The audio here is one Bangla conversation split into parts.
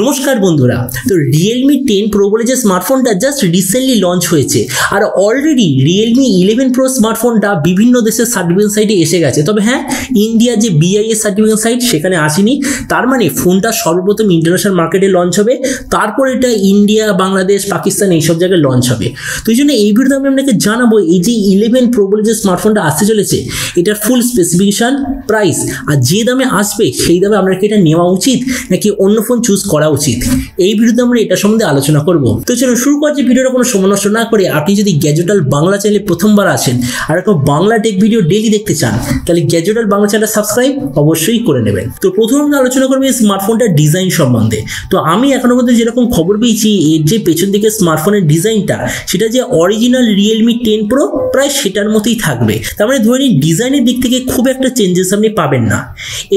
নমস্কার বন্ধুরা, তো Realme 10 Pro বলে যে স্মার্টফোনটা জাস্ট রিসেন্টলি লঞ্চ হয়েছে আর অলরেডি Realme 11 Pro স্মার্টফোনটা বিভিন্ন দেশের সার্টিফিকেশন সাইটে এসে গেছে। তবে হ্যাঁ, ইন্ডিয়া যে BIS সার্টিফিকেশন সাইট সেখানে আসেনি। তার মানে ফোনটা সর্বপ্রথম ইন্টারন্যাশনাল মার্কেটে লঞ্চ হবে, তারপর এটা ইন্ডিয়া, বাংলাদেশ, পাকিস্তান এইসব জায়গায় লঞ্চ হবে। তো এই জন্য এই ভিডিওতে আমি আপনাকে জানাবো এই যে 11 Pro বলে যে স্মার্টফোনটা আসতে চলেছে এটার ফুল স্পেসিফিকেশন, প্রাইস আর যে দামে আসবে সেই দামে আপনাকে এটা নেওয়া উচিত নাকি অন্য ফোন চুজ করা উচিত, এই ভিডিওতে আমরা এটা সম্বন্ধে আলোচনা করব। তো চলুন শুরু করছি ভিডিওটা কোনো সময় নষ্ট না করে। আপনি যদি গ্যাজেটাল বাংলা চ্যানেলে প্রথমবার আসেন আর একটা বাংলা টেক ভিডিও ডেইলি দেখতে চান তাহলে গ্যাজেটাল বাংলা চ্যানেলটা সাবস্ক্রাইব অবশ্যই করে নেবেন। তো প্রথমে আমরা আলোচনা করব এই স্মার্টফোনটার ডিজাইন সম্বন্ধে। তো আমি এখনো পর্যন্ত যেরকম খবর পেয়েছি এর যে পেছন দিকে স্মার্টফোনের ডিজাইনটা সেটা যে অরিজিনাল Realme 10 Pro প্রায় সেটার মতোই থাকবে। তার মানে ধরে নিন ডিজাইনের দিক থেকে খুব একটা চেঞ্জেস আপনি পাবেন না।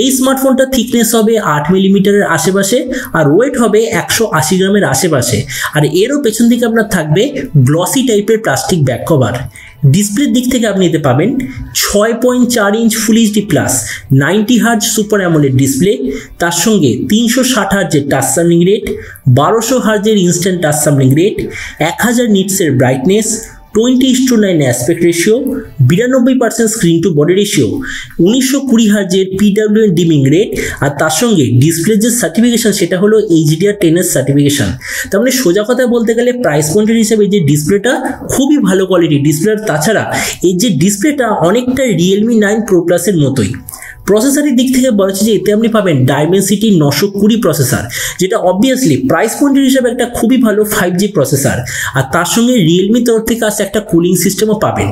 এই স্মার্টফোনটা থিকনেস হবে 8 মিলিমিটারের আশেপাশে আর ওয়েট হবে 180 গ্রামের আশেপাশে। আর এরও পেছন দিকে আপনার থাকবে গ্লসি টাইপের প্লাস্টিক ব্যাক কভার। ডিসপ্লের দিক থেকে আপনি এতে পাবেন 6.4 inch full HD plus 90 hertz super AMOLED display, তার সঙ্গে 360 হার্জের টাচ সামলিং রেট, 1200 হার্জের ইনস্ট্যান্ট টাচ সামলিং রেট, 1000 নিটসের brightness, 20:9 aspect ratio, 92% screen to body ratio, 1920 হার্জের PWM ডিমিং রেট, আর তার সঙ্গে ডিসপ্লের যে সার্টিফিকেশন সেটা হলো HDR10 এর সার্টিফিকেশন। তার মানে সোজা কথা বলতে গেলে প্রাইস পয়েন্টের হিসেবে যে ডিসপ্লেটা খুবই ভালো কোয়ালিটি ডিসপ্লে। তাছাড়া এই যে ডিসপ্লেটা অনেকটা Realme 9 Pro Plus এর মতোই। প্রসেসরের দিক থেকে বলছে যে এতে আপনি পাবেন Dimensity 920 প্রসেসর, যেটা অবভিয়াসলি প্রাইস পয়েন্টের হিসাবে একটা খুবই ভালো 5G প্রসেসর। আর তার সঙ্গে Realme তরফ থেকে আসে একটা কুলিং সিস্টেমও পাবেন।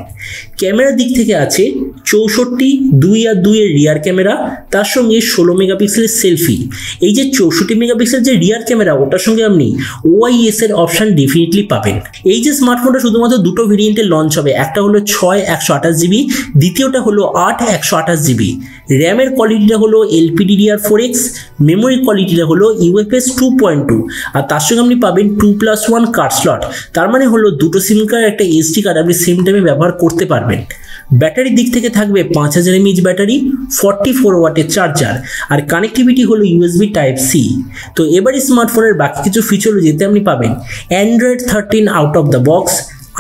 ক্যামেরার দিক থেকে আছে 64, 2.2 এর রিয়ার ক্যামেরা, তার সঙ্গে 16 মেগাপিক্সেলের সেলফি। এই যে 64 মেগাপিক্সেল যে রিয়ার ক্যামেরা ওটার সঙ্গে আপনি OIS এর অপশন ডেফিনেটলি পাবেন। এই যে স্মার্টফোনটা শুধুমাত্র দুটো ভেরিয়েন্টে লঞ্চ হবে, একটা হলো 6 128GB, দ্বিতীয়টা হলো 8 128GB। র্যামের কোয়ালিটিটা হলো LPDDR4X, মেমোরি কোয়ালিটিটা হলো UFS 2.2, আর তার সঙ্গে আপনি পাবেন 2+1 কার্ড স্লট। তার মানে হলো দুটো সিম কার্ড একটা SD কার্ড আপনি সেম টাইমে ব্যবহার করতে পারবেন। ব্যাটারির দিক থেকে থাকবে 5000 mAh ব্যাটারি, 44 ওয়াটের চার্জার, আর কানেক্টিভিটি হলো USB Type-C। তো এবারে স্মার্টফোনের বাকি কিছু ফিচার যেতে আপনি পাবেন Android 13 out of the box,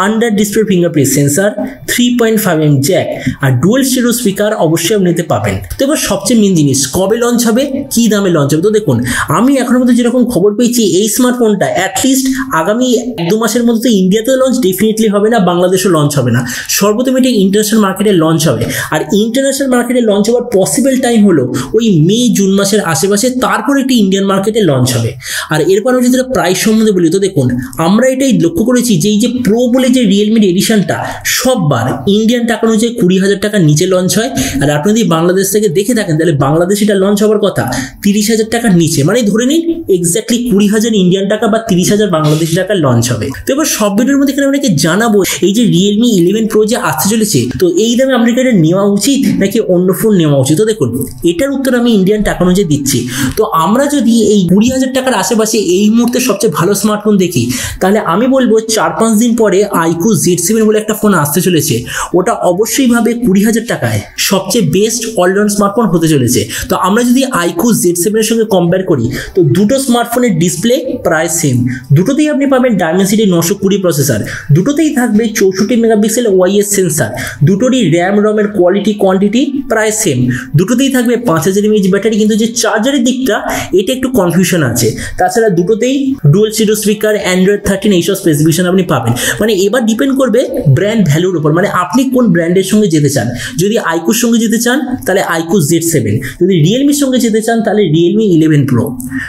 under display fingerprint sensor, 3.5mm jack, আর ডুয়াল স্টেরিও স্পিকার অবশ্যই আপনি নিতে পাবেন। তো এবার সবচেয়ে মেন জিনিস, কবে লঞ্চ হবে, কি দামে লঞ্চ হবে। তো দেখুন আমি এখনো মধ্যে যেরকম খবর পেয়েছি এই স্মার্টফোনটা অ্যাটলিস্ট আগামী 1-2 মাসের মধ্যে ইন্ডিয়াতেও লঞ্চ ডেফিনেটলি হবে না, বাংলাদেশেও লঞ্চ হবে না, সর্বপ্রথম এটা ইন্টারন্যাশনাল মার্কেটে লঞ্চ হবে। আর ইন্টারন্যাশনাল মার্কেটে লঞ্চ হওয়ার পসিবল টাইম হলো ওই মে-জুন মাসের আশেপাশে, তারপর একটি ইন্ডিয়ান মার্কেটে লঞ্চ হবে। আর এরপর আমি যদি প্রাইস সম্বন্ধে বলি, তো দেখুন আমরা এটাই লক্ষ্য করেছি যে এই যে প্রো যে Realme এডিশনটা সববার ইন্ডিয়ান টাকা অনুযায়ী 20,000 টাকার নিচে লঞ্চ হয়। আর আপনি যদি বাংলাদেশ থেকে দেখে থাকেন তাহলে বাংলাদেশ এটা লঞ্চ হওয়ার কথা 30,000 টাকার নিচে, মানে ধরে নিন এক্স্যাক্টলি 20,000 ইন্ডিয়ান টাকা বা 30,000 বাংলাদেশি টাকা লঞ্চ হবে। তো এবার সব ভিডিওর মধ্যে এখানে আপনাকে জানাবো এই যে Realme 11 Pro যে আসতে চলেছে, তো এই দামে আপনাকে এটা নেওয়া উচিত নাকি অন্য ফোন নেওয়া উচিত। তো দেখুন এটার উত্তর আমি ইন্ডিয়ান টাকা অনুযায়ী দিচ্ছি। তো আমরা যদি এই 20,000 টাকার আশেপাশে এই মুহূর্তে সবচেয়ে ভালো স্মার্টফোন দেখি তাহলে আমি বলবো 4-5 দিন পরে iQOO Z7 বলে একটা ফোন আসতে চলেছে, ওটা অবশ্যই ভাবে 20,000 টাকায় সবচেয়ে বেস্ট অলরাউন্ড স্মার্টফোন হতে চলেছে। তো আমরা যদি iQOO Z7 এর সঙ্গে কম্পেয়ার করি তো দুটো স্মার্টফোনের ডিসপ্লে প্রায় সেম, দুটোতেই আপনি পাবেন Dimensity 920 প্রসেসর, দুটোতেই থাকবে 64 মেগাপিক্সেল OIS সেন্সার, দুটোরই র্যাম রমের কোয়ালিটি কোয়ান্টিটি প্রায় সেম, দুটোতেই থাকবে 5000 mAh ব্যাটারি। কিন্তু যে চার্জারের দিকটা এটা একটু কনফিউশন আছে। তাছাড়া দুটোতেই ডুয়াল স্টেরিও স্পিকার, Android 13 এইসব স্পেসিফিকেশন আপনি পাবেন। মানে এবার ডিপেন্ড করবে ব্র্যান্ড ভ্যালুর উপর, মানে আপনি কোন ব্র্যান্ডের সঙ্গে যেতে চান। যদি iQOOর সঙ্গে যেতে চান তাহলে iQOO Z7, যদি Realmeর সঙ্গে যেতে চান তাহলে Realme 11 Pro।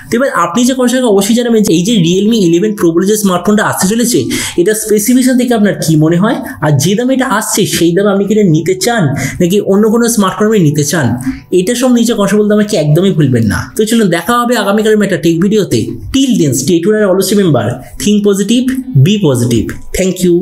তো এবার আপনি যে কোন সঙ্গে অবশ্যই জানাবেন যে এই যে Realme 11 Pro বলে যে স্মার্টফোনটা আসতে চলেছে এটা স্পেসিফিকেশন থেকে আপনার কি মনে হয়, আর যে দামে এটা আসছে সেই দামে আপনি কি এটা নিতে চান নাকি অন্য কোনো স্মার্টফোন আপনি নিতে চান, এটা সব নিচে কথা বলতে আমাকে একদমই ভুলবেন না। তো চলুন দেখা হবে আগামীকালের একটা টেক ভিডিওতে। Till then stay tuned and always remember, think positive, be positive. Thank you.